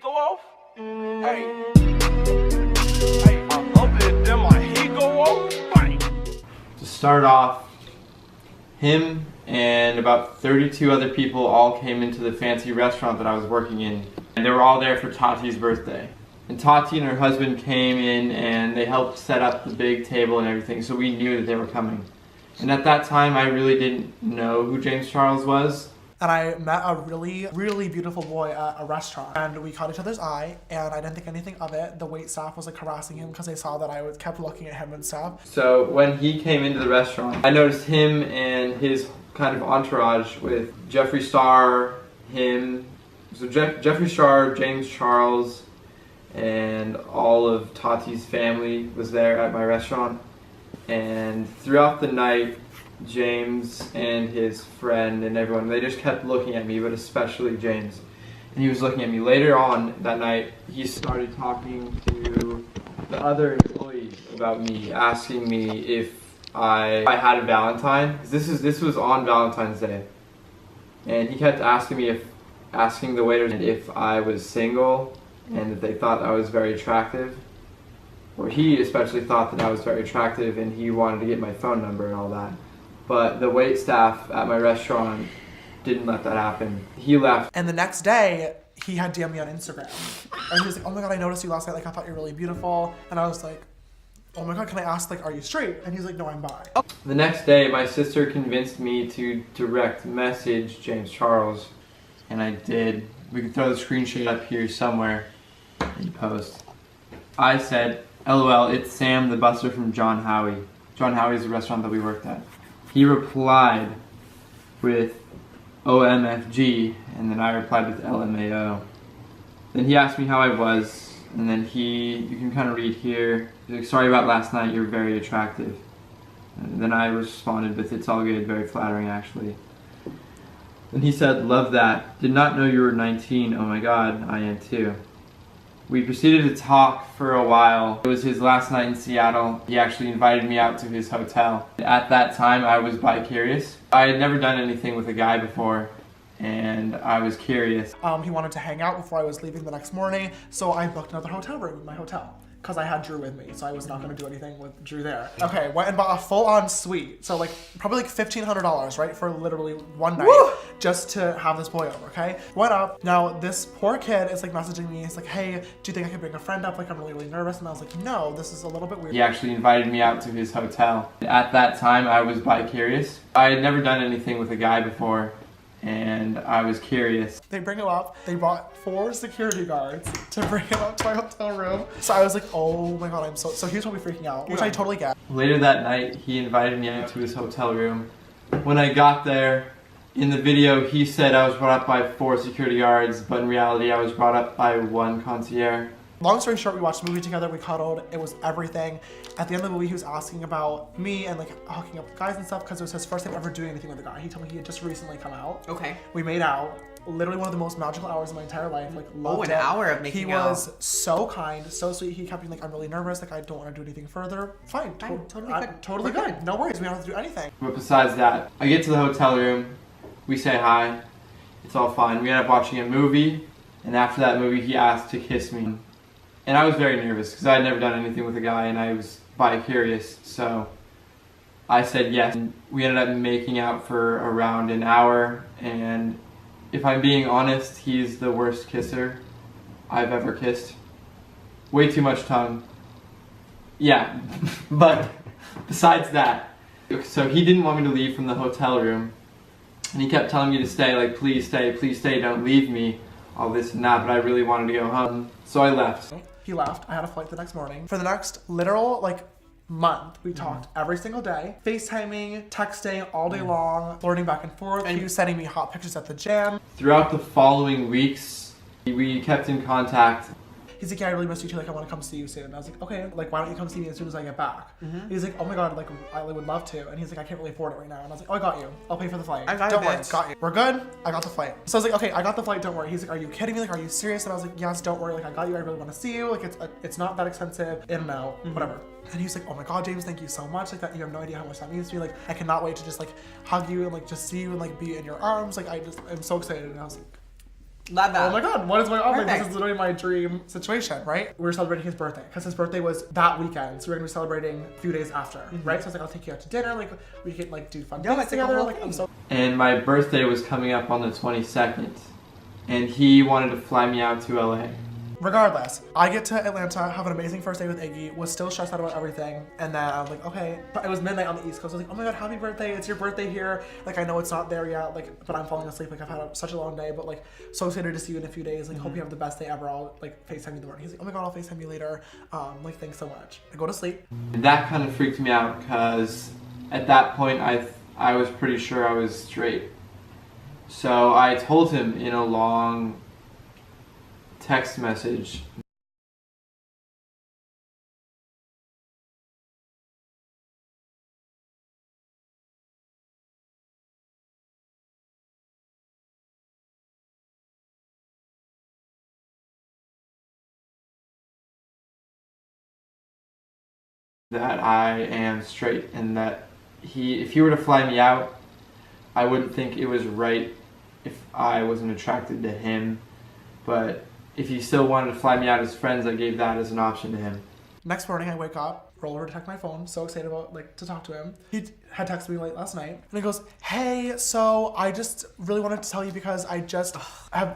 go off. Hey, I love it. Then my heat go off. Bang. To start off, him and about 32 other people all came into the fancy restaurant that I was working in. And they were all there for Tati's birthday. And Tati and her husband came in and they helped set up the big table and everything, so we knew that they were coming. And at that time, I really didn't know who James Charles was. And I met a really, really beautiful boy at a restaurant. And we caught each other's eye, and I didn't think anything of it. The wait staff was like harassing him because they saw that I kept looking at him and stuff. So when he came into the restaurant, I noticed him and his kind of entourage with Jeffree Star, him, so Jeffree Star, James Charles, and all of Tati's family was there at my restaurant. And throughout the night, James and his friend and everyone, they just kept looking at me, but especially James. And he was looking at me. Later on that night, he started talking to the other employees about me, asking me if I had a Valentine. 'Cause this was on Valentine's Day. And he kept asking the waiters if I was single and that they thought I was very attractive. Or he especially thought that I was very attractive and he wanted to get my phone number and all that. But the wait staff at my restaurant didn't let that happen. He left. And the next day, he had DM'd me on Instagram. And he was like, oh my God, I noticed you last night. Like, I thought you were really beautiful. And I was like, oh my God, can I ask, like, are you straight? And he's like, no, I'm bi. The next day, my sister convinced me to direct message James Charles. And I did. We can throw the screenshot up here somewhere in post. I said, LOL, it's Sam, the busser from John Howie. John Howie's the restaurant that we worked at. He replied with OMFG, and then I replied with LMAO. Then he asked me how I was, and then you can kind of read here. He's like, sorry about last night, you're very attractive. And then I responded with, it's all good, very flattering actually. Then he said, love that. Did not know you were 19, oh my God, I am too. We proceeded to talk for a while. It was his last night in Seattle. He actually invited me out to his hotel. At that time, I was bi-curious. I had never done anything with a guy before, and I was curious. He wanted to hang out before I was leaving the next morning, so I booked another hotel room in my hotel. Because I had Drew with me, so I was not going to do anything with Drew there. Okay, went and bought a full-on suite. So like, probably like $1,500, right? For literally one night. Woo! Just to have this boy over, okay? Went up. Now, this poor kid is like messaging me. He's like, hey, do you think I could bring a friend up? Like, I'm really, really nervous. And I was like, no, this is a little bit weird. He actually invited me out to his hotel. At that time, I was bi-curious. I had never done anything with a guy before, and I was curious. They bring him up. They brought 4 security guards to bring him up to my hotel room. So I was like, oh my God, so he was probably freaking out, which I totally get. Later that night, he invited me out to his hotel room. When I got there, in the video, he said I was brought up by 4 security guards, but in reality, I was brought up by 1 concierge. Long story short, we watched the movie together, we cuddled, it was everything. At the end of the movie, he was asking about me and like hooking up with guys and stuff because it was his first time ever doing anything with a guy. He told me he had just recently come out. Okay. We made out. Literally one of the most magical hours of my entire life. Like, loved an it. hour of making out. He was so kind, so sweet. He kept being like, I'm really nervous, like I don't want to do anything further. Fine. Totally good. Totally good. No worries, we don't have to do anything. But besides that, I get to the hotel room, we say hi, it's all fine. We end up watching a movie, and after that movie, he asked to kiss me. And I was very nervous because I had never done anything with a guy and I was bi-curious, so I said yes. And we ended up making out for around an hour, and if I'm being honest, he's the worst kisser I've ever kissed. Way too much tongue. Yeah, but besides that, so he didn't want me to leave from the hotel room, and he kept telling me to stay, like, please stay, don't leave me, all this and that, but I really wanted to go home, so I left. He left. I had a flight the next morning. For the next literal, like, month, we talked every single day. FaceTiming, texting all day long, flirting back and forth. And he was sending me hot pictures at the gym. Throughout the following weeks, we kept in contact. He's like, yeah, I really miss you too, like I want to come see you soon. And I was like, okay, like why don't you come see me as soon as I get back? He's like, oh my God, like I would love to. And he's like, I can't really afford it right now. And I was like, oh, I got you. I'll pay for the flight. Don't worry, got you. We're good. I got the flight. So I was like, okay, I got the flight, don't worry. He's like, are you kidding me? Like, are you serious? And I was like, yes, don't worry. Like, I got you. I really want to see you. Like, it's not that expensive. In and out, whatever. And he's like, oh my God, James, thank you so much. Like that, you have no idea how much that means to me. Like, I cannot wait to just like hug you and like just see you and like be in your arms. Like, I'm so excited. And I was like, Love that. Oh my god, what is going on? Like, this Perfect. is literally my dream situation, right? We were celebrating his birthday because his birthday was that weekend, so we are gonna be celebrating a few days after, right? So I was like, I'll take you out to dinner, like we could like do fun things it's like a together. whole Like I'm thing. so. And my birthday was coming up on the 22nd, and he wanted to fly me out to LA. Regardless, I get to Atlanta, have an amazing first day with Iggy, was still stressed out about everything, and then I was like, okay. But it was midnight on the East Coast. I was like, oh my god, happy birthday! It's your birthday here. Like I know it's not there yet, like, but I'm falling asleep. Like I've had such a long day, but like so excited to see you in a few days. Like hope you have the best day ever. I'll like FaceTime you in the morning. He's like, oh my god, I'll FaceTime you later. Like thanks so much. I go to sleep. And that kind of freaked me out because at that point I was pretty sure I was straight. So I told him in a long text message that I am straight and that if he were to fly me out, I wouldn't think it was right if I wasn't attracted to him. But if he still wanted to fly me out as friends, I gave that as an option to him. Next morning, I wake up, roll over to check my phone, so excited about like to talk to him. He had texted me late last night, and he goes, "Hey, so I just really wanted to tell you because I just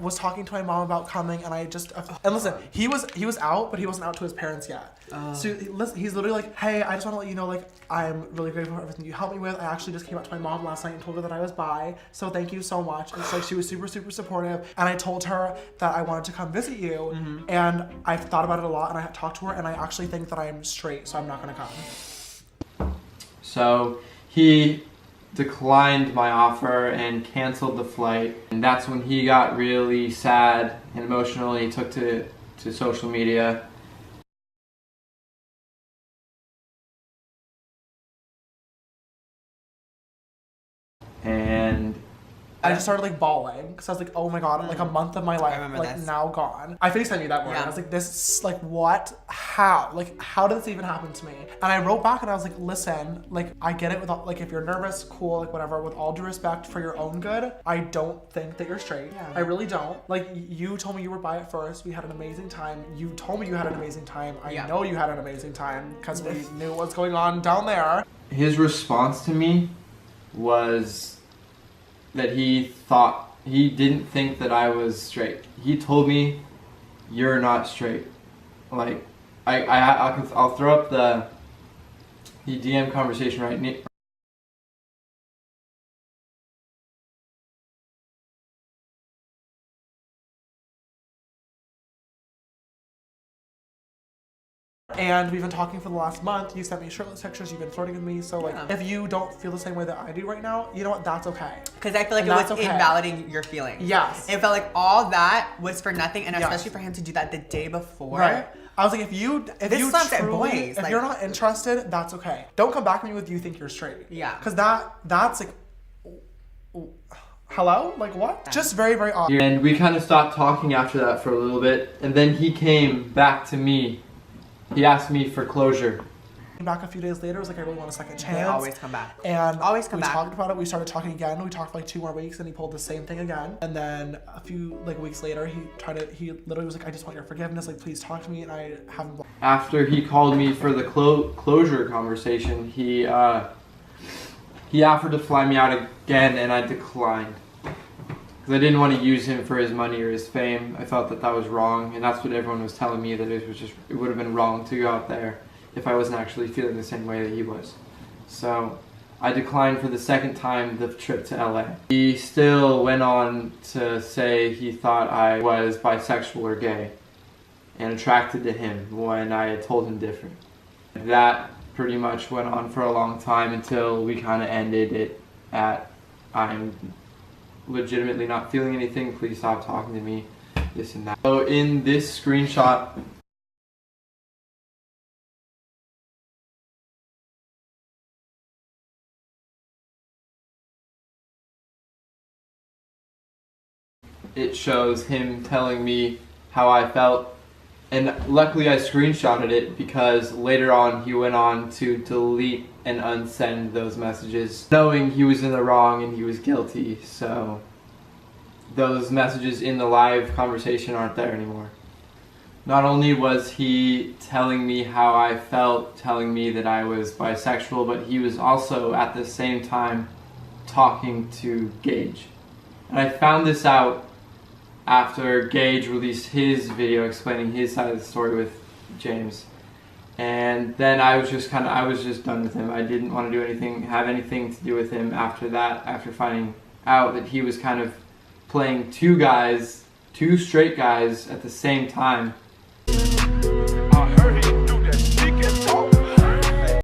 was talking to my mom about coming, and I just and listen, he was out, but he wasn't out to his parents yet. So he's literally like, hey, I just want to let you know, like, I'm really grateful for everything you helped me with. I actually just came up to my mom last night and told her that I was bi, so thank you so much. And it's like she was super, super supportive, and I told her that I wanted to come visit you, and I've thought about it a lot, and I talked to her, and I actually think that I'm straight, so I'm not gonna come." So he declined my offer and canceled the flight, and that's when he got really sad and emotional. He took to social media. And I just started like bawling because I was like, oh my god, like a month of my life remember like this. now gone. I FaceTimed you that morning. Yeah. I was like, this is like what? How? Like how did this even happen to me? And I wrote back and I was like, listen, like I get it with all, like if you're nervous, cool, like whatever. With all due respect for your own good, I don't think that you're straight. Yeah. I really don't. Like you told me you were bi at first. We had an amazing time. You told me you had an amazing time. I Yeah. know you had an amazing time because we knew what's going on down there. his response to me was that he didn't think that I was straight. He told me, "You're not straight." Like, I'll throw up the DM conversation right now. And we've been talking for the last month. You sent me shirtless pictures. You've been flirting with me. So like, Yeah. if you don't feel the same way that I do right now, you know what? That's okay. Because I feel like And it that's was okay. invalidating your feelings. Yes. It felt like all that was for nothing, and Yes. especially for him to do that the day before. Right. I was like, if you This sucks at truly, boys, if like- you're not interested, that's okay. Don't come back to me with you think you're straight. Yeah. Because that's like, hello? Like what? Just very, very odd. And we kind of stopped talking after that for a little bit, and then he came back to me. He asked me for closure. Back a few days later, I was like, I really want a second chance. They always come back. And Always come we back. talked about it. We started talking again. We talked for like 2 more weeks, and he pulled the same thing again. And then a few like weeks later, he literally was like, I just want your forgiveness. Like, please talk to me. And I haven't. After he called me for the closure conversation, he offered to fly me out again, and I declined. Because I didn't want to use him for his money or his fame. I thought that was wrong, and that's what everyone was telling me, that it would have been wrong to go out there if I wasn't actually feeling the same way that he was. So I declined for the second time the trip to LA. He still went on to say he thought I was bisexual or gay and attracted to him when I had told him different. That pretty much went on for a long time until we kind of ended it at, "I'm legitimately not feeling anything, please stop talking to me," this and that. So in this screenshot, it shows him telling me how I felt, and luckily I screenshotted it because later on he went on to delete and unsend those messages knowing he was in the wrong and he was guilty. So those messages in the live conversation aren't there anymore. Not only was he telling me how I felt, telling me that I was bisexual, but he was also at the same time talking to Gage. And I found this out after Gage released his video explaining his side of the story with James. And then I was just done with him. I didn't want to do anything, have anything to do with him after that, after finding out that he was kind of playing two straight guys at the same time.